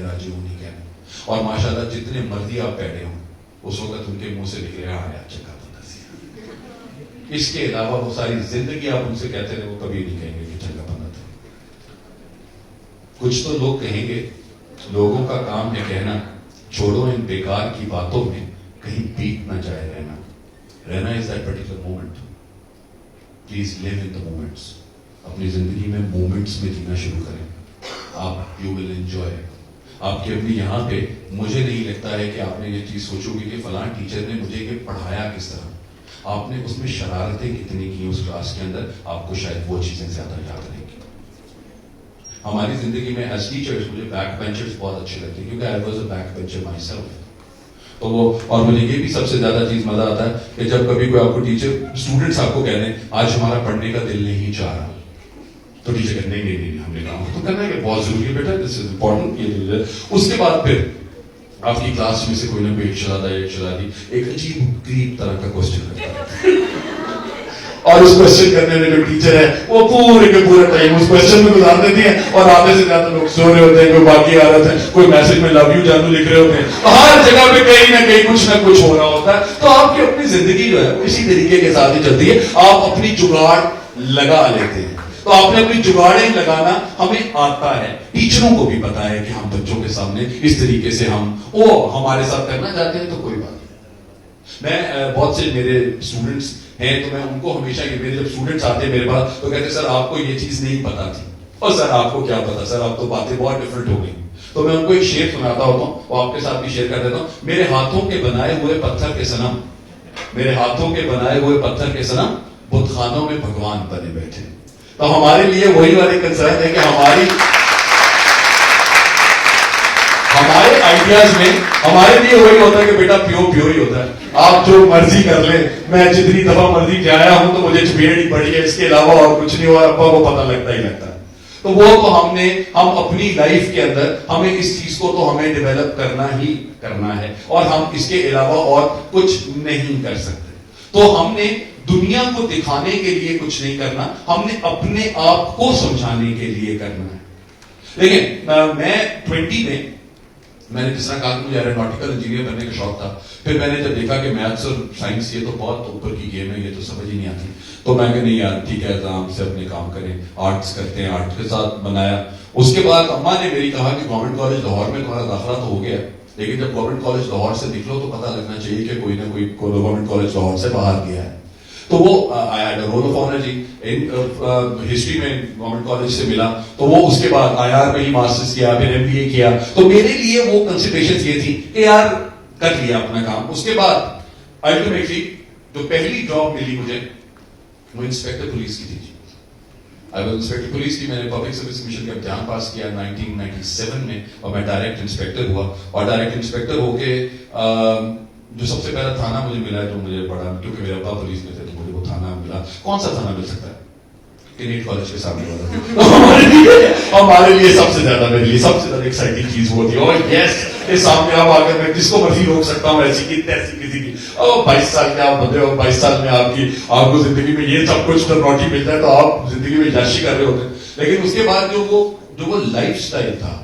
راجعون ہی کہنا. اور ماشاءاللہ جتنے مرضی آپ بیٹھے ہوں اس وقت ان کے منہ سے نکلے رہا ہے اچھا کا پتہ سی. اس کے علاوہ وہ ساری زندگی آپ ان سے کہتے رہے وہ کبھی نہیں کہیں گے کہ اچھا کا پتہ تھا. کچھ تو لوگ کہیں گے لوگوں کا کام ہے کہنا چھوڑو ان بیکار کی باتوں میں کہیں بیت نہ جائے رہنا. رہنا is that particular moment. Please live in the moments. اپنی زندگی میں مومنٹس میں جینا شروع کریں. آپ یو ول انجوائے. آپ کی اپنی یہاں پہ مجھے نہیں لگتا ہے کہ آپ نے یہ چیز سوچو گے کہ فلاں ٹیچر نے مجھے یہ پڑھایا کس طرح, آپ نے اس میں شرارتیں کتنی کی اس کلاس کے اندر, آپ کو شاید وہ چیزیں زیادہ یاد رہیں گی. ہماری زندگی میں ایز ٹیچرز مجھے بیک بینچرز بہت اچھے لگتے ہیں کیونکہ I was a back bencher my self. تو وہ اور مجھے یہ بھی سب سے زیادہ چیز مزہ آتا ہے کہ جب کبھی کوئی آپ کو ٹیچر اسٹوڈنٹس آپ کو کہہ دیں آج ہمارا پڑھنے کا دل نہیں چاہ رہا, تو ٹیچر کہتے نہیں نہیں نہیں ہم نے کہا تو کرنا ہے کہ بہت ضروری ہے بیٹا, دس از امپورٹنٹ. اس کے بعد پھر آپ کی کلاس میں سے کوئی نہ کوئی ایک شہزادہ ایک شہزادی ایک عجیب غریب طرح کا کوشچن کرتا ہے اور اس کوشچن کرنے میں جو ٹیچر ہے وہ پورے کے پورے ٹائم اس کوشچن میں گزار دیتی ہیں اور آدھے سے زیادہ لوگ سو رہے ہوتے ہیں, کوئی باقی آ رہے ہیں, کوئی میسج میں لو یو جانو لکھ رہے ہوتے ہیں. ہر جگہ پہ کہیں نہ کہیں کچھ نہ کچھ ہو رہا ہوتا ہے. تو آپ کی اپنی زندگی جو ہے اسی طریقے کے ساتھ ہی چلتی ہے. آپ اپنی جگاڑ لگا لیتے ہیں. تو آپ نے اپنی جگاڑیں لگانا ہمیں آتا ہے. ٹیچروں کو بھی پتا ہے کہ ہم بچوں کے سامنے اس طریقے سے وہ ہمارے ساتھ کرنا چاہتے ہیں تو کوئی بات نہیں. میں بہت سے میرے اسٹوڈنٹس ہیں تو میں ان کو ہمیشہ میرے جب اسٹوڈنٹس آتے ہیں میرے پاس تو کہتے ہیں سر آپ کو یہ چیز نہیں پتا تھی. اور سر آپ کو کیا پتا سر, آپ تو باتیں بہت ڈفرنٹ ہو گئی. تو میں ان کو ایک شعر سناتا ہوتا ہوں, وہ آپ کے ساتھ بھی شیئر کر دیتا ہوں. میرے ہاتھوں کے بنائے ہوئے پتھر کے صنم, میرے ہاتھوں کے بنائے ہوئے پتھر کے صنم بت خانوں میں بھگوان بنے بیٹھے. تو ہمارے لیے وہی والے کنسرن ہے کہ ہمارے آئیڈیاز میں ہمارے لیے وہی ہوتا ہے کہ بیٹا پیور ہی ہوتا ہے. آپ جو مرضی کر لیں, میں جتنی دفعہ مرضی جایا ہوں تو مجھے چپیڑ ہی پڑی ہے, اس کے علاوہ اور کچھ نہیں ہوا. ابا کو پتہ لگتا ہی لگتا ہے. تو وہ تو ہم اپنی لائف کے اندر ہمیں اس چیز کو تو ہمیں ڈیولپ کرنا ہی کرنا ہے اور ہم اس کے علاوہ اور کچھ نہیں کر سکتے. تو ہم نے دنیا کو دکھانے کے لیے کچھ نہیں کرنا, ہم نے اپنے آپ کو سمجھانے کے لیے کرنا ہے. لیکن میں 20 میں نے جس طرح کہا کہ مجھے ایروناٹیکل انجینئر بننے کا شوق تھا. پھر میں نے جب دیکھا کہ میتھس اور سائنس یہ تو بہت اوپر کی گیم ہے, یہ تو سمجھ ہی نہیں آتی, تو میں کہ نہیں یار ٹھیک ہے آرام سے اپنے کام کریں, آرٹس کرتے ہیں, آرٹ کے ساتھ بنایا. اس کے بعد اماں نے میری کہا کہ گورنمنٹ کالج لاہور میں تمہارا داخلہ تو ہو گیا, لیکن جب گورنمنٹ کالج لاہور سے نکلو تو پتہ لگنا چاہیے کہ کوئی نہ کوئی گورنمنٹ کالج لاہور سے باہر گیا ہے. تو وہ رول آف آنر جی ہسٹری میں گورنمنٹ کالج سے ملا, تو وہ اس کے بعد IR میں ہی ماسٹرز کیا, پھر MBA کیا. تو میرے لیے وہ کنسیڈریشن یہ تھی کہ یار کر لیا اپنا کام. اس کے بعد الٹیمیٹلی جو پہلی جاب ملی مجھے وہ انسپیکٹر پولیس کی تھی. انسپیکٹر پولیس کی میں نے پبلک سروس کمیشن کا امتحان پاس کیا 1997 میں اور میں ڈائریکٹ انسپیکٹر ہوا. اور ڈائریکٹ انسپیکٹر ہو کے جو سب سے پہلا تھانہ مجھے ملا جو مجھے بڑا, کیونکہ میرے ابا پولیس میں تھے تو مجھے وہ تھانہ ملا. کون سا تھانہ مل سکتا ہے؟ کنیٹ کالج کے سامنے والا. ہمارے لیے سب سے زیادہ میرے لیے سب سے زیادہ ایکسائٹنگ چیز وہ تھی, اور یس یہ سامنے آپ آ کر میں جس کو مرضی روک سکتا ہوں ایسی کی تیسی کسی کی. 22 سال کے آپ بندے ہو, 22 سال میں آپ کو زندگی میں یہ سب کچھ روٹی ملتا ہے تو آپ زندگی میں یاشی کر رہے ہوتے ہیں. لیکن اس کے بعد جو وہ لائف سٹائل تھا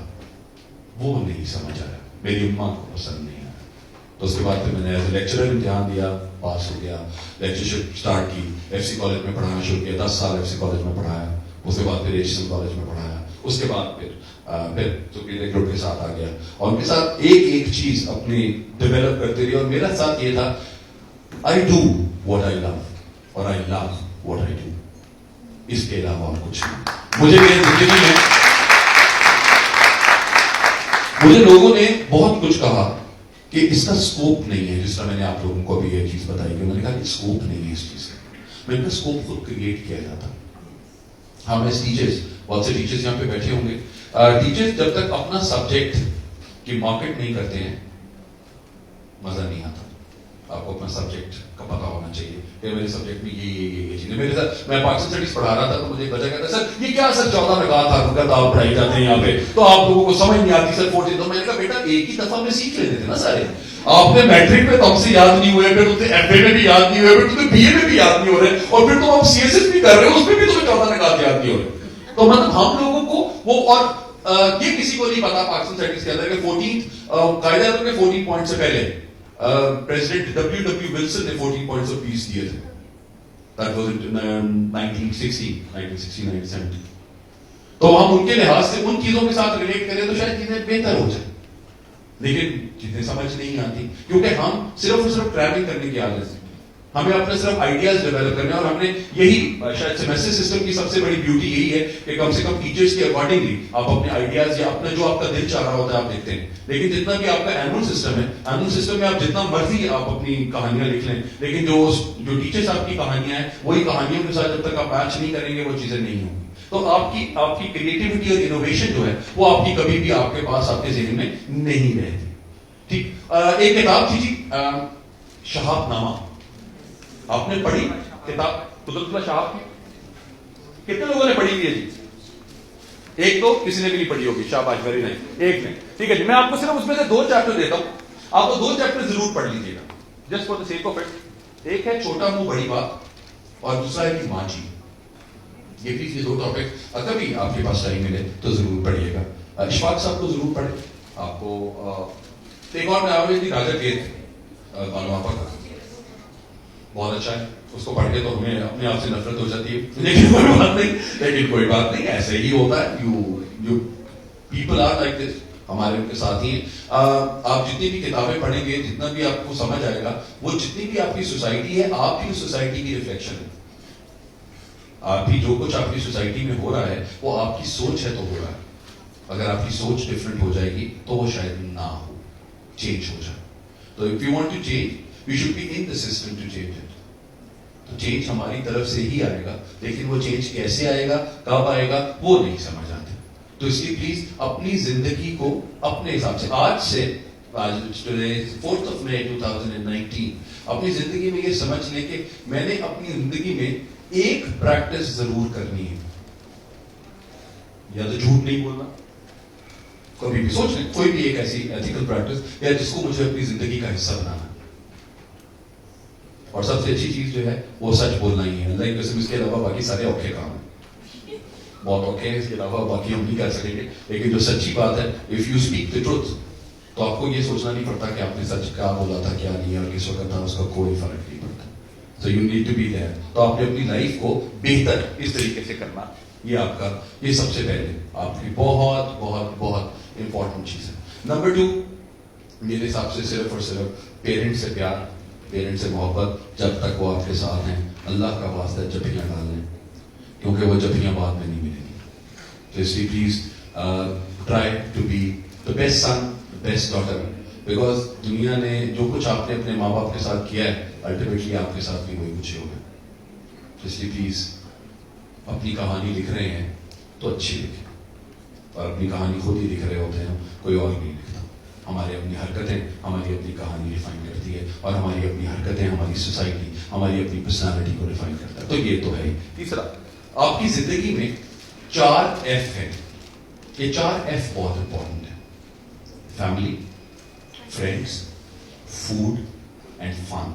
وہ نہیں سمجھ آیا, میری اماں کو پسند نہیں. تو اس کے بعد پھر میں نے ایز اے لیکچرر امتحان دیا, پاس ہو گیا, لیکچرشپ اسٹارٹ کی, FC کالج میں پڑھانا شروع کیا, 10 سال FC کالج میں پڑھایا. اس کے بعد پھر HSM کالج میں پڑھایا. اس کے بعد پھر سپیریئر گروپ کے ساتھ آ گیا اور ان کے ساتھ ایک چیز اپنی ڈیولپ کرتے رہی. اور میرا ساتھ یہ تھا I do what I love اور I love what I do. اس کے علاوہ اور کچھ نہیں. مجھے میری زندگی میں مجھے لوگوں نے بہت کچھ کہا کہ اس کا اسکوپ نہیں ہے, جس طرح میں نے آپ لوگوں کو بھی یہ چیز بتائی کہ میں نے کہا کہ اسکوپ نہیں ہے اس چیز کا. میں نے اسکوپ خود کریٹ کیا جاتا. ہم ایز ٹیچرز, بہت سے ٹیچرز یہاں پہ بیٹھے ہوں گے, ٹیچرز جب تک اپنا سبجیکٹ کی مارکیٹ نہیں کرتے ہیں مزہ نہیں آتا. آپ کو اپنا سبجیکٹ کا پتا ہونا چاہیے کہ میرے سبجیکٹ میں یہ چیز ہے. میرے ساتھ میں پاکستان اسٹڈیز پڑھا رہا تھا تو مجھے ایک بچہ کہتا سر یہ کیا سر 14 میں کہا تھا آپ پڑھائی جاتے ہیں یہاں پہ تو آپ لوگوں کو سمجھ نہیں آتی سر 14. تو میں نے کہا بیٹا ایک ہی دفعہ میں سیکھ لیتے تھے نا سارے. آپ نے میٹرک میں تو ہم سے یاد نہیں ہوئے, پھر تمہیں FA میں بھی یاد نہیں ہوئے, پھر تمہیں BA میں بھی یاد نہیں ہو رہے, اور پھر تم آپ CSS بھی کر رہے ہو, اس میں بھی تمہیں 14 میں یاد نہیں ہو رہے. تو مطلب ہم لوگوں کو وہ, اور یہ کسی کو نہیں پتا پاکستان اسٹڈیز کے اندر کہ 14 قائد اعظم نے 14 پوائنٹ سے پہلے پریزیڈنٹ ڈبلیو ولسن نے 14 پوائنٹس آف پیس دیے تھے. That was in 1960. تو ہم ان کے لحاظ سے ان چیزوں کے ساتھ ریلیٹ کریں تو شاید چیزیں بہتر ہو جائیں, لیکن چیزیں سمجھ نہیں آتی کیونکہ ہم صرف اور صرف ٹریولنگ کرنے کی عادت ہے. ہمیں اپنے صرف آئیڈیاز ڈیولپ کرنے ہیں, اور ہم نے یہی شاید سیمیسٹر سسٹم کی سب سے بڑی بیوٹی یہی ہے کہ کم سے کم ٹیچرز کے اکارڈنگلی آپ اپنے آئیڈیاز یا اپنا جو آپ کا دل چاہ رہا ہوتا ہے آپ دیکھتے ہیں. لیکن جتنا بھی آپ کا اینول سسٹم ہے, اینول سسٹم میں آپ جتنا مرضی آپ اپنی کہانیاں لکھ لیں, لیکن جو ٹیچرز آپ کی کہانیاں ہیں وہی کہانیوں کے ساتھ جب تک آپ میچ نہیں کریں گے وہ چیزیں نہیں ہوں گی. تو آپ کی کریٹیوٹی اور انوویشن جو ہے وہ آپ کی کبھی بھی آپ کے پاس آپ کے ذہن میں نہیں رہتی. ٹھیک, ایک کتاب تھی جی شہاب نامہ, آپ نے پڑھی کتاب قدرت اللہ شہاب کی؟ کتنے لوگوں نے پڑھی ہوئی ہے جی؟ ایک تو کسی نے بھی نہیں پڑھی ہوگی, شاباش, ویری نائس, ایک نے. ٹھیک ہے جی, میں آپ کو صرف اس میں سے 2 چیپٹر دیتا ہوں, آپ کو 2 چیپٹر ضرور پڑھ لیجیے گا just for the sake of it. ایک ہے چھوٹا منہ بڑی بات, اور دوسرا ہے کہ ماں جی. یہ پلیز یہ 2 ٹاپک اگر بھی آپ کے پاس ٹائم ملے تو ضرور پڑھیے گا. اشفاق صاحب کو ضرور پڑھیں. آپ کو ایک اور ناول ہے راجا کیت بانو آپا کا, بہت اچھا ہے. اس کو پڑھ کے تو ہمیں اپنے آپ سے نفرت ہو جاتی ہے, لیکن کوئی بات نہیں, ایسے ہی ہوتا ہے. You people are like this, ہمارے ان کے ساتھ ہی ہیں. آپ جتنی بھی کتابیں پڑھیں گے, جتنا بھی آپ کو سمجھ آئے گا, وہ جتنی بھی آپ کی سوسائٹی ہے, آپ کی سوسائٹی کی ریفلیکشن ہے. آپ بھی جو کچھ آپ کی سوسائٹی میں ہو رہا ہے وہ آپ کی سوچ ہے تو ہو رہا ہے. اگر آپ کی سوچ ڈفرنٹ ہو جائے گی تو وہ شاید نہ ہو, چینج ہو جائے. تو if you want to change you should be in the system to change it. تو چینج ہماری طرف سے ہی آئے گا, لیکن وہ چینج کیسے آئے گا, کب آئے گا, وہ نہیں سمجھ آتے. تو اس لیے پلیز اپنی زندگی کو اپنے حساب سے آج سے 4 مئی 2019 اپنی زندگی میں یہ سمجھ لیں کہ میں نے اپنی زندگی میں ایک پریکٹس ضرور کرنی ہے. یا تو جھوٹ نہیں بولنا, کبھی بھی سوچ لیں کوئی بھی ایک ایسی ایتھیکل پریکٹس یا جس کو مجھے اپنی زندگی کا حصہ بنانا. اور سب سے اچھی چیز جو ہے وہ سچ بولنا ہی ہے. لائک ویسے اس کے علاوہ باقی سارے اوکھے کام ہیں, بہت اوکھے ہیں, اس کے علاوہ باقی ہم نہیں کر سکیں گے. لیکن جو سچی بات ہے, if you speak the truth, تو آپ کو یہ سوچنا نہیں پڑتا کہ آپ نے سچ کیا بولا تھا کیا نہیں, اور کس وقت تھا, اس کا کوئی فرق نہیں پڑتا. So you need to be there. تو آپ نے اپنی لائف کو بہتر اس طریقے سے کرنا, یہ آپ کا, یہ سب سے پہلے آپ کی بہت بہت بہت امپورٹنٹ چیز ہے. نمبر 2, میرے حساب سے صرف اور صرف پیرنٹ سے پیار, پیرنٹ سے محبت, جب تک وہ آپ کے ساتھ ہیں. اللہ کا واسطہ جبیاں ڈال لیں, کیونکہ وہ جبیاں بعد میں نہیں ملیں گی. تو اس لیے please try to be the best son, best daughter, because دنیا نے جو کچھ آپ نے اپنے ماں باپ کے ساتھ کیا ہے, الٹیمیٹلی آپ کے ساتھ بھی وہی کچھ ہوگا. تو اس لیے پلیز اپنی کہانی لکھ رہے ہیں تو اچھی لکھیں, اور اپنی کہانی خود ہی لکھ رہے ہوتے ہیں, کوئی اور نہیں لکھتا. ہماری اپنی حرکتیں ہماری اپنی کہانی ریفائن کرتی ہے, اور ہماری اپنی حرکتیں ہماری سوسائٹی, ہماری اپنی پرسنالٹی کو ریفائن کرتا ہے. تو یہ تو ہے. تیسرا, آپ کی زندگی میں 4 F ہیں. یہ 4 F بہت امپورٹنٹ ہے. فیملی, فرینڈس, فوڈ اینڈ فن.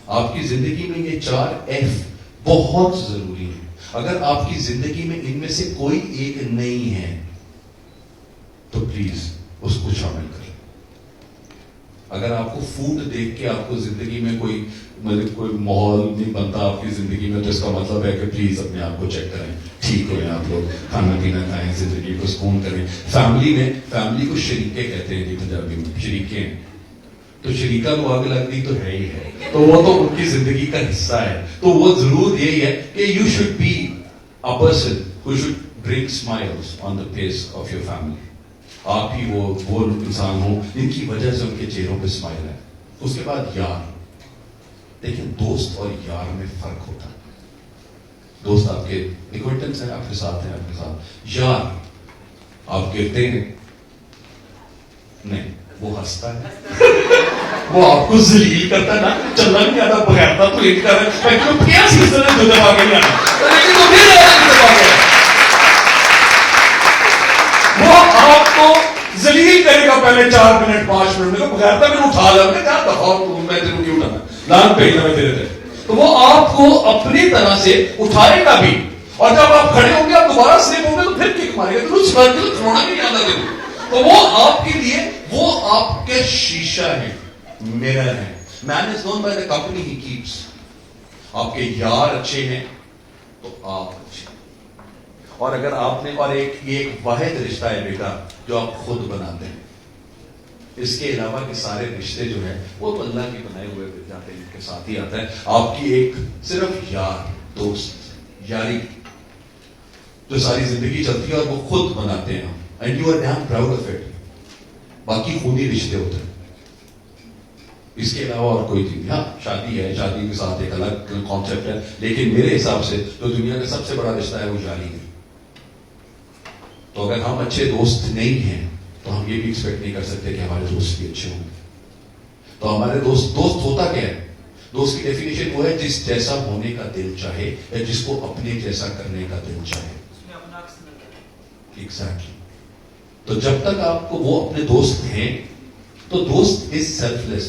آپ کی زندگی میں یہ 4 F بہت ضروری ہے. اگر آپ کی زندگی میں ان میں سے کوئی ایک نہیں ہے تو پلیز اس کو شامل کریں. اگر آپ کو فوڈ دیکھ کے آپ کو زندگی میں کوئی ماحول نہیں بنتا آپ کی زندگی میں, تو اس کا مطلب ہے کہ پلیز اپنے آپ کو چیک کریں, ٹھیک ہوئے آپ لوگ, کھانا پینا کھائیں, زندگی کو سکون کریں. فیملی میں, فیملی کو شریکے کہتے ہیں جی پنجابی میں, شریکے ہیں. تو شریکا کو آگ لگ دی تو ہے ہی ہے, تو وہ تو ان کی زندگی کا حصہ ہے. تو وہ ضرور یہی ہے کہ you should be a person who should bring smiles on the face of your family. آپ ہی وہ انسان ہوں جن کی وجہ سے ان کے چہروں پہ اسمائل ہے. اس کے بعد یار, دیکھیں دوست اور یار میں فرق ہوتا ہے. دوست آپ کے ایکوینٹنس ہیں, آپ کے ساتھ ہیں, آپ کے ساتھ. یار آپ گرتے ہیں نہیں, وہ ہنستا ہے, وہ آپ کو ذلیل کرتا ہے نا, چلنا نہیں آتا, بغیرتا تو ایک کر رہا ہے, کیا سلسلہ ہے, دو دفعہ نہیں آتا, لیکن وہ پھر وہ آپ کو ذلیل کرے گا پہلے 4 منٹ 5 منٹ میں, بغیرتا میں اٹھا لوں گا, کیا دفعہ میں تیرے کو نہیں اٹھانا, لان پہ ہی میں تیرے تھے. تو وہ آپ کو اپنی طرح سے اٹھائے گا بھی, اور جب آپ کھڑے ہوں گے آپ دوبارہ سلپ ہوں گے تو پھر کک مارے گا، تو اس بات کو کھڑونا نہیں آتا دیکھو. تو وہ آپ کے لیے وہ آپ کے شیشہ ہے، mirror ہے. Man is known by the company he keeps. آپ کے یار اچھے ہیں تو آپ اچھے ہیں. اور اگر آپ نے، اور یہ ایک واحد رشتہ ہے بیٹا جو آپ خود بناتے ہیں. اس کے علاوہ کے سارے رشتے جو ہیں وہ تو اللہ کے بنائے ہوئے جاتے ہیں، ان کے ساتھ ہی آتا ہے. آپ کی ایک صرف یار، دوست، یاری جو ساری زندگی چلتی ہے اور وہ خود بناتے ہیں and you are damn proud of it. باقی خونی رشتے ہوتے ہیں، اس کے علاوہ اور کوئی چیز نہیں. ہاں شادی ہے، شادی کے ساتھ ایک الگ کانسیپٹ ہے، لیکن میرے حساب سے جو دنیا کا سب سے بڑا رشتہ ہے وہ یاری ہے. تو اگر ہم اچھے دوست نہیں ہیں تو ہم یہ بھی ایکسپیکٹ نہیں کر سکتے کہ ہمارے دوست بھی اچھے ہوں. تو ہمارے دوست ہوتا کیا ہے؟ دوست کی ڈیفینیشن وہ ہے جس جیسا ہونے کا دل چاہے یا جس کو اپنے جیسا کرنے کا دل چاہے. ایگزیکٹلی. تو جب تک آپ کو وہ اپنے دوست ہیں تو دوست از سیلف لیس.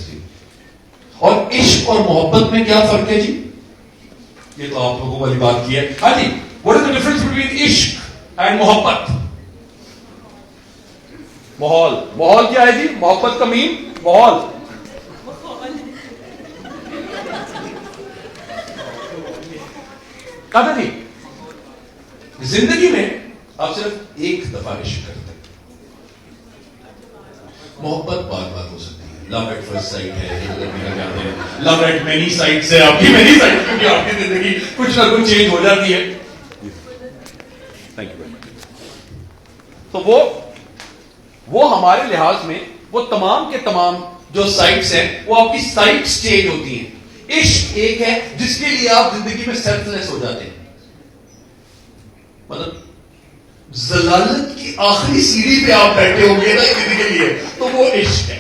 اور عشق اور محبت میں کیا فرق ہے جی؟ یہ تو آپ لوگوں والی بات کی ہے. ہاں جی، what is the difference between عشق اینڈ محبت؟ ماحول کیا ہے جی؟ محبت کا مین ماحول. کہا جی زندگی میں آپ صرف ایک دفعہ عشق کرتے ہیں. محبت بار بار ہو سکتی ہے. لو ایٹ فرسٹ سائٹ ہے، لو ایٹ مینی سائٹس ہے. آپ کی مینی سائٹس کیونکہ آپ کی زندگی کچھ نہ کچھ چینج ہو جاتی ہے. تھینک یو ویری مچ. تو وہ ہمارے لحاظ میں وہ تمام کے تمام جو سائٹس ہیں وہ آپ کی سائٹس چینج ہوتی ہیں. عشق ایک ہے جس کے لیے آپ زندگی میں سیلف لیس ہو جاتے ہیں. مطلب ضلالت کی آخری سیڑھی پہ آپ بیٹھے ہوں گے نا زندگی کے لیے، تو وہ عشق ہے.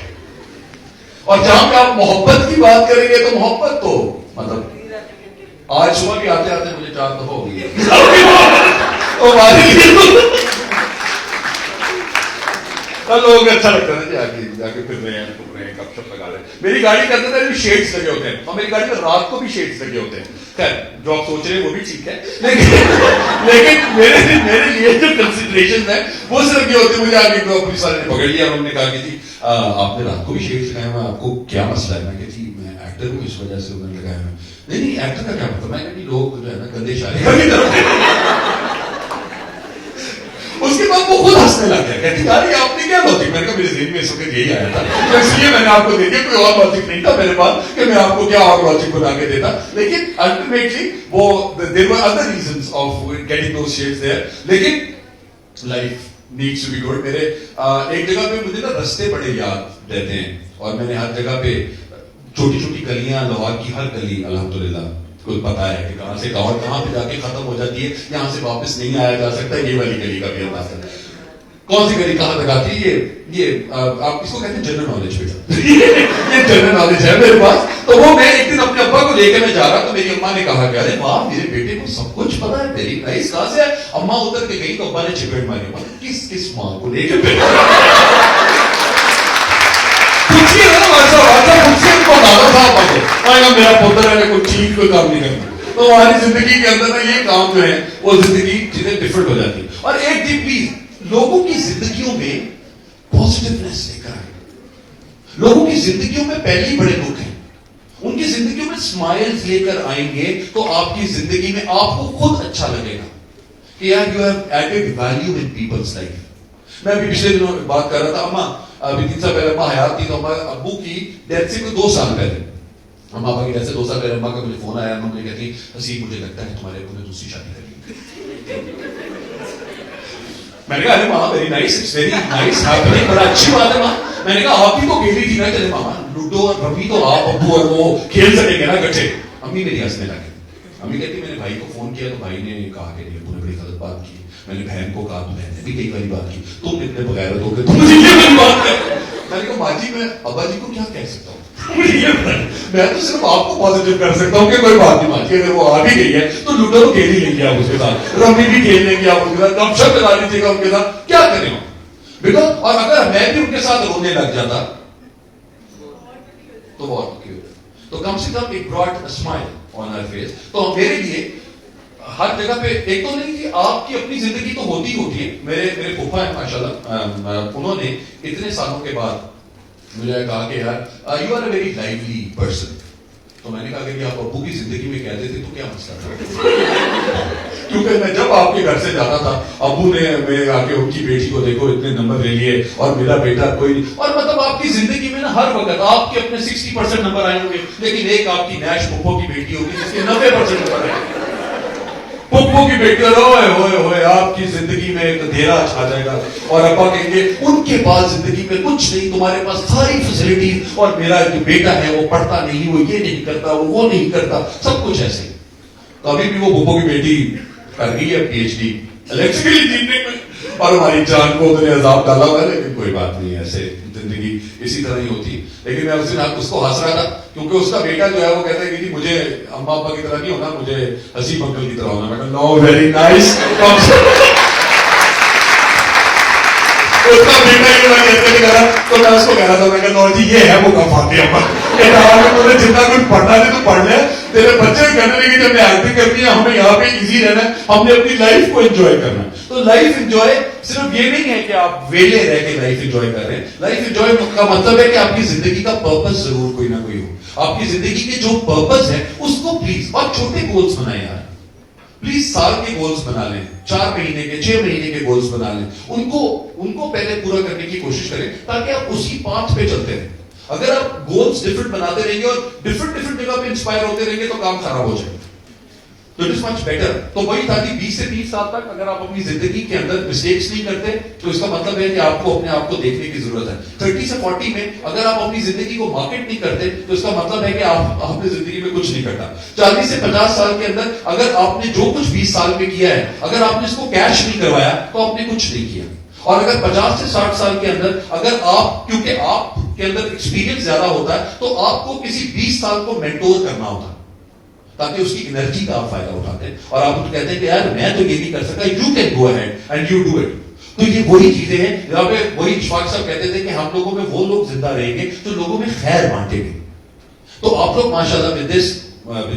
اور جہاں پہ آپ محبت کی بات کریں گے تو محبت تو مطلب آج صبح بھی آتے آتے مجھے 4 دفعہ ہو گئی ہے. لوگ اچھا لگتا ہے جا کے پھر رہے ہیں، گھوم رہے ہیں، گپ شپ لگا رہے ہیں. میری گاڑی کے اندر شیڈس لگے ہوتے ہیں اور میری گاڑی میں رات کو بھی شیڈس لگے ہوتے ہیں. خیر جو آپ سوچ رہے ہیں وہ بھی ٹھیک ہے، لیکن میرے لیے جو کنسیڈریشن ہے وہ صرف یہ ہوتے ہیں. مجھے آگے پولیس والے نے پکڑ لیا اور انہوں نے کہا کہ جی آپ نے رات کو بھی شیڈس لگائے ہوئے، آپ کو کیا مسئلہ ہے؟ میں کہ جی میں ایکٹر ہوں اس وجہ سے انہوں نے لگائے ہوئے. نہیں ایکٹر کا کیا مطلب؟ میں کہ لوگ جو ہے نا گندے اشارے. اس کے بعد وہ خود ہنسنے لگ گیا، کہتی یار آپ نے کیا لاجک؟ میں نے کہا میرے ذہن میں اس وقت یہی آیا تھا اس لیے میں نے آپ کو دے دیا. کوئی اور لاجک نہیں تھا میرے پاس کہ میں آپ کو کیا اور لاجک بنا کے دیتا. لیکن الٹیمیٹلی وہ there were other reasons of getting those shades there. لیکن life needs to be good. میرے ایک جگہ پہ مجھے نا رستے بڑے یاد رہتے ہیں اور میں نے ہر جگہ پہ چھوٹی چھوٹی گلیاں، لاہور کی ہر گلی الحمدللہ کوئی پتا ہے کہ کہاں سے کہاں پہ جا کے ختم ہو جاتی ہے، یہاں سے واپس نہیں آیا جا سکتا. یہ والی گلی کا بھی انداز ہے. کون سی گلی کہاں تک آتی ہے؟ یہ آپ اس کو کہتے ہیں جنرل نالج. بیٹا یہ جنرل نالج ہے میرے پاس. تو وہ میں ایک دن اپنے ابا کو لے کے میں جا رہا تو میری اماں نے کہا کہ ارے واہ میرے بیٹے کو سب کچھ پتا ہے، ویری نائس. کہاں سے ہے؟ اماں اتر کے گئی تو ابا نے چپیٹ ماری. کس ماں کو لے کے میرا پوتر ہے کوئی ٹھیک کوئی کام نہیں کرنا. تو ہماری زندگی کے اندر یہ کام جو ہے وہ زندگی چیزیں ڈفرنٹ ہو جاتی ہیں. اور ایک چیز پلیز لوگوں کی زندگیوں میں پازیٹیونیس لے کر آئے. لوگوں کی زندگیوں میں پہلے بڑے لوگ ہیں، ان کی زندگیوں میں اسمائلز لے کر آئیں گے تو آپ کی زندگی میں آپ کو خود اچھا لگے گا کہ یار you have added value in people's life. میں ابھی پچھلے دنوں بات کر رہا تھا، اماں ابھی 3 سال پہلے اماں حیات تھی تو اماں ابو کی ڈیتھ سے 2 سال پہلے، اماں ابا کی ڈیتھ سے 2 سال پہلے اماں کا مجھے فون آیا. اماں مجھے کہتی حسین مجھے لگتا ہے تمہارے ابو نے دوسری شادی کر لی. میں نے کہا ارے ماں very nice, it's very nice happening, بڑا اچھی بات ہے ماں. میں نے کہا آپ بھی تو کھیلی تھی نا. چلے ماما لوڈو اور رمی تو آپ ابو اور وہ کھیل سکیں گے نا اکٹھے. امی میری ہنسنے لگی. امی کہتی میں نے بھائی کو فون کیا تو بھائی نے کہا کہ ابو نے بڑی غلط بات کی. میں نے بہن کو کہا تو بہن نے بھی کئی باری بات کی. تم اتنے بغیر ہو گئے تم مجھے یہ بات ہے. میں نے کہا ماں جی میں ابا جی کو کیا کہہ سکتا ہوں؟ میں تو صرف آپ کو پازیٹیو کر سکتا ہوں کہ کوئی بات نہیں. ماں جی اگر وہ آ بھی گئی ہے تو لوڈو تو کھیل ہی لیں گے آپ اس کے ساتھ، رمی بھی کھیل لیں گے آپ اس کے ساتھ، گپ شپ لگا لیجیے گا ان کے ساتھ. کیا کریں ہم بیٹا؟ اور اگر میں بھی ان کے ساتھ رونے لگ جاتا تو بہت کیوں. تو کم سے کم ایک bright smile on our face. تو میرے لیے ہر جگہ پہ ایک تو نہیں کہ آپ کی اپنی زندگی تو ہوتی ہوتی ہے. میرے پھوپھا ہیں ماشاءاللہ, انہوں نے اتنے سالوں کے بعد مجھے کہا کہ یار you are a very lovely person. تو میں نے کہا کہ آپ ابو کی زندگی میں کہتے تھے تو کیا مسئلہ تھا؟ کیونکہ میں جب آپ کے گھر سے جاتا تھا, ابو نے میرے آ کے ان کی بیٹی کو دیکھو اتنے نمبر لے لیے اور میرا بیٹا کوئی نہیں. اور مطلب آپ کی زندگی میں نا ہر وقت آپ کے اپنے 60% نمبر آئے ہوں گے, لیکن ایک آپ کی نیش پھپھو کی بیٹی ہوگی جس کے 90% نمبر آئے گے. پھپھو کی بیٹی ہوئے ہوئے ہوئے آپ کی زندگی میں ایک اندھیرا چھا جائے گا, اور ابا کہیں گے ان کے پاس زندگی میں کچھ نہیں, تمہارے پاس ساری فیسلٹیز, اور میرا جو بیٹا ہے وہ پڑھتا نہیں, وہ یہ نہیں کرتا, وہ نہیں کرتا, سب کچھ ایسے. تو ابھی بھی وہ پھپھو کی بیٹی کر گئی ہے پی ایچ ڈی الیکٹریکلی جیتنے میں, اور ہماری جان کو انہوں نے عذاب ڈالا ہوا ہے. لیکن کوئی بات نہیں, ایسے زندگی اسی طرح ہی ہوتی. لیکن میں اس دن اس کو ہنس رہا تھا کیونکہ اس کا بیٹا جو ہے وہ کہتا ہے کہ مجھے اما ابا کی طرح نہیں ہونا, مجھے حسیب انکل کی طرح ہونا. میں کہا نو ویری نائس. اس کا بیٹا ہی میں ایسے نہیں کرا, تو میں اس کو کہہ رہا تھا, میں کہا نو جی یہ ہے وہ کفاتے اما, تمہیں جتنا کچھ پڑھنا ہے تو پڑھ لے, تیرے بچے کہنے لگے کہ جب میں ایکٹنگ کرنی ہے ہمیں یہاں پہ ایزی رہنا ہے, ہم نے اپنی لائف کو انجوائے کرنا ہے. تو لائف انجوائے صرف یہ نہیں ہے کہ آپ ویلے رہ کے لائف انجوائے کر رہے ہیں. لائف انجوائے کا مطلب ہے کہ آپ کی زندگی کا پرپس ضرور کوئی نہ کوئی ہو. آپ کی زندگی کے جو پرپس ہے اس کو پلیز, اور چھوٹے گولز بنائیں یار, پلیز سال کے گولز بنا لیں, 4 مہینے کے 6 مہینے کے گولز بنا لیں, ان کو پہلے پورا کرنے کی کوشش کریں تاکہ آپ اسی پاتھ پہ چلتے رہیں. اگر آپ گولز ڈفرنٹ بناتے رہیں گے اور ڈفرنٹ جگہ پہ انسپائر ہوتے رہیں گے تو کام خراب ہو جائے گا. تو اٹ از مچ بیٹر. تو وہی تھا کہ 20 سے 30 سال تک اگر آپ اپنی زندگی کے اندر مسٹیکس نہیں کرتے تو اس کا مطلب ہے کہ آپ کو اپنے آپ کو دیکھنے کی ضرورت ہے. 30 سے 40 میں اگر آپ اپنی زندگی کو مارکیٹ نہیں کرتے تو اس کا مطلب ہے کہ آپ اپنی زندگی میں کچھ نہیں کرتا. 40 سے 50 سال کے اندر اگر آپ نے جو کچھ 20 سال میں کیا ہے, اگر آپ نے اس کو کیش نہیں کروایا تو آپ نے کچھ نہیں کیا. اور اگر 50 سے 60 سال کے اندر اگر آپ, کیونکہ آپ کے اندر ایکسپیرینس زیادہ ہوتا ہے, تو آپ کو کسی 20 سال کو مینٹور کرنا ہوتا ہے تاکہ اس کی انرجی کا آپ فائدہ اٹھاتے ہیں, اور آپ کہتے ہیں کہ یار میں تو یہ نہیں کر سکتا, you can go ahead and you do it. تو یہ وہی چیزیں ہیں جہاں پہ وہی اشفاق صاحب کہتے تھے کہ ہم لوگوں میں وہ لوگ زندہ رہیں گے جو لوگوں میں خیر بانٹیں گے. تو آپ لوگ ماشاءاللہ with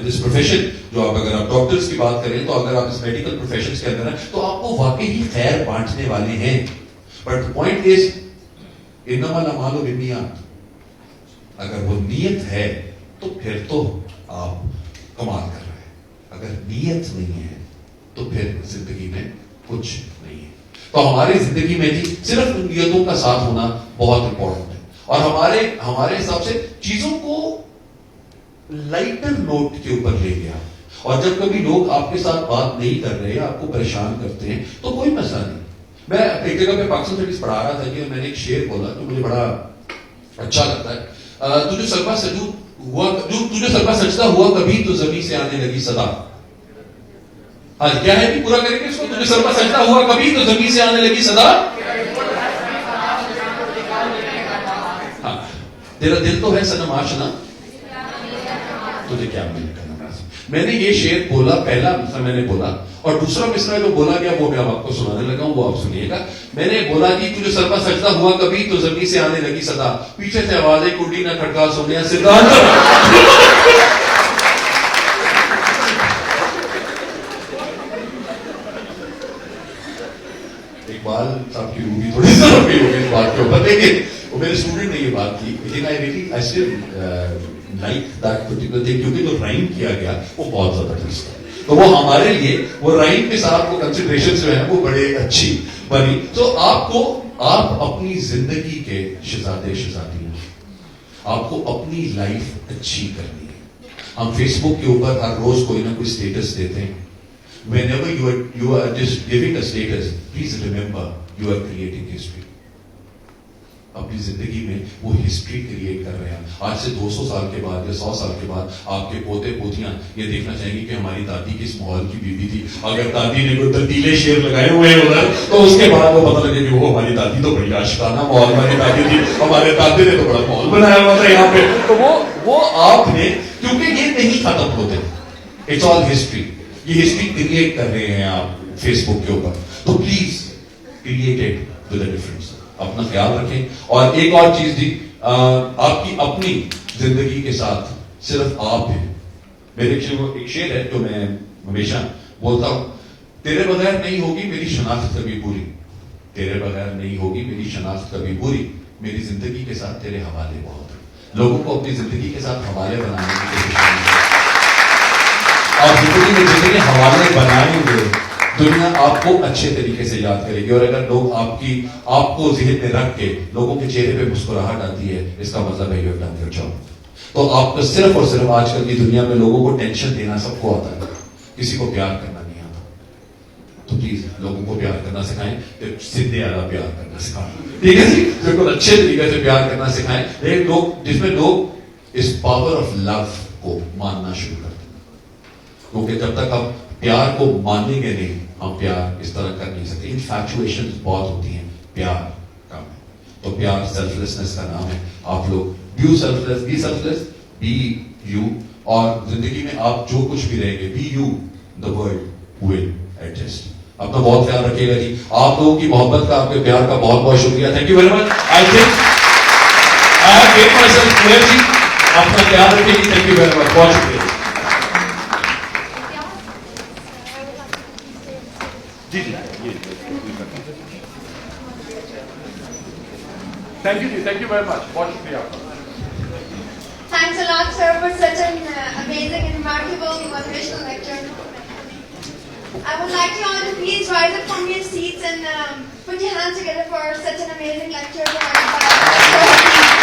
this profession, جو آپ اگر آپ ڈاکٹرز کی بات کریں تو اگر آپ اس میڈیکل پروفیشنز کے اندر ہیں تو آپ کو واقعی خیر بانٹنے والے ہیں. بٹ the point is انما الاعمال بالنیات, اگر وہ نیت ہے تو پھر تو آپ کمال کر رہے ہیں, اگر نیت نہیں ہے تو پھر زندگی میں کچھ نہیں ہے. تو ہماری زندگی میں بھی صرف نیتوں کا ساتھ ہونا بہت امپورٹنٹ ہے, اور ہمارے حساب سے چیزوں کو لائٹر نوٹ کے اوپر لے گیا. اور جب کبھی لوگ آپ کے ساتھ بات نہیں کر رہے, آپ کو پریشان کرتے ہیں, تو کوئی مسئلہ نہیں. میں ایک جگہ پہ پاکستان اسٹڈیز پڑھا رہا تھا کہ میں نے ایک شعر بولا تو مجھے بڑا اچھا لگتا ہے. تجھے سرما سجدہ ہوا کبھی تو زمین سے آنے لگی صدا. ہاں کیا ہے کہ پورا کریں گے اس کو. تجھے سرما سجدہ ہوا کبھی تو زمین سے آنے لگی صدا. ہاں تیرا دل تو ہے صنم آشنا, تجھے کیا ملے کرنا. میں نے یہ شعر بولا, پہلا مصرع میں نے بولا, اور دوسرا مصرع جو بولا گیا وہ میں آپ کو سنانے لگا ہوں, وہ آپ سنیے گا. میں نے بولا کہ تجھے سرما سجدہ ہوا کبھی تو زمین سے آنے لگی صدا, پیچھے سے آواز آئی کڈی نہ کھٹکا سونیا سدا. اقبال صاحب کی روح بھی تھوڑی سی رفیع ہو گئی اس بات کے اوپر, لیکن وہ میرے اسٹوڈنٹ نے یہ بات کی, لیکن I still like that particular thing, کیونکہ جو رائم کیا گیا وہ بہت زبردست ہے. تو وہ ہمارے لیے وہ رائم کے ساتھ وہ کنسیڈریشن جو ہے وہ بڑے اچھی بنی. تو آپ اپنی زندگی کے شہزادے شہزادی ہیں, آپ کو اپنی لائف اچھی کرنی ہے. ہم فیس بک کے اوپر ہر روز کوئی نہ کوئی اسٹیٹس دیتے ہیں. Whenever you are just giving a status, please remember you are creating history. اپنی زندگی میں وہ ہسٹری کریٹ کر رہے ہیں. آج سے 200 سال کے بعد یا 100 سال کے بعد آپ کے پوتے پوتیاں یہ دیکھنا چاہیں گے کہ ہماری دادی کس ماحول کی بیوی تھی. اگر دادی نے کوئی تبدیلے شیر لگائے ہوئے ہیں ادھر تو اس کے بعد وہ پتہ لگے کہ وہ ہماری دادی تو بڑی عاشقانہ ماحول والی دادی تھی, ہمارے دادے نے تو بڑا ماحول بنایا ہوا تھا یہاں پہ. تو وہ آپ نے, کیونکہ یہ نہیں ختم ہوتے, اٹس آل ہسٹری. یہ ہسٹری کریٹ کر رہے ہیں آپ فیس بک کے اوپر, تو please create it with a difference. اپنا خیال رکھیں. اور ایک اور چیز تھی, آپ کی اپنی زندگی کے ساتھ صرف آپ ہیں. میرے ایک شعر ہے جو میں ہمیشہ بولتا ہوں تیرے بغیر نہیں ہوگی میری شناخت کبھی پوری, تیرے بغیر نہیں ہوگی میری شناخت کبھی پوری, میری زندگی کے ساتھ تیرے حوالے بہت ہیں. لوگوں کو اپنی زندگی کے ساتھ حوالے بنانے کی کوشش کرنی چاہیے. اور زندگی میں جتنے حوالے بنائیں گے دنیا آپ کو اچھے طریقے سے یاد کرے گی. اور اگر لوگ آپ کو ذہن میں رکھ کے لوگوں کے چہرے پہ مسکراہٹ آتی ہے, اس کا مطلب ہے you have done your job. تو آپ کو صرف اور صرف آج کل کی دنیا میں لوگوں کو ٹینشن دینا سب کو آتا ہے, کسی کو پیار کرنا نہیں آتا. تو پلیز لوگوں کو پیار کرنا سکھائیں, سیدھے والا پیار کرنا سکھائیں, ٹھیک ہے جی, بالکل اچھے طریقے سے پیار کرنا سکھائیں. ایک لوگ جس میں لوگ اس پاور آف لو کو ماننا شروع کر دیں, کیونکہ جب تک ہم پیار کو مانیں گے نہیں ہم پیار اس طرح کر نہیں سکتے. انفیکچویشن بہت ہوتی ہیں, پیار کم ہے. تو پیار سیلف لیسنس کا نام ہے. آپ لوگ be selfless, be you, اور زندگی میں آپ جو کچھ بھی رہیں گے be you, the world will adjust. اپنا بہت خیال رکھیے گا جی. آپ لوگوں کی محبت کا, آپ کے پیار کا بہت بہت شکریہ. Thank you very much. I think I have get myself clear جی. اپنا خیال رکھیے گی. Thank you very much. بہت شکریہ. جی جی تھینک یو جی, تھینک یو ویری مچ. بہت شکریہ آپ کا. Thanks a lot, sir, for such an amazing and remarkable motivational lecture. I would like you all to please rise up from your seats and put your hands together for such an amazing lecture provided by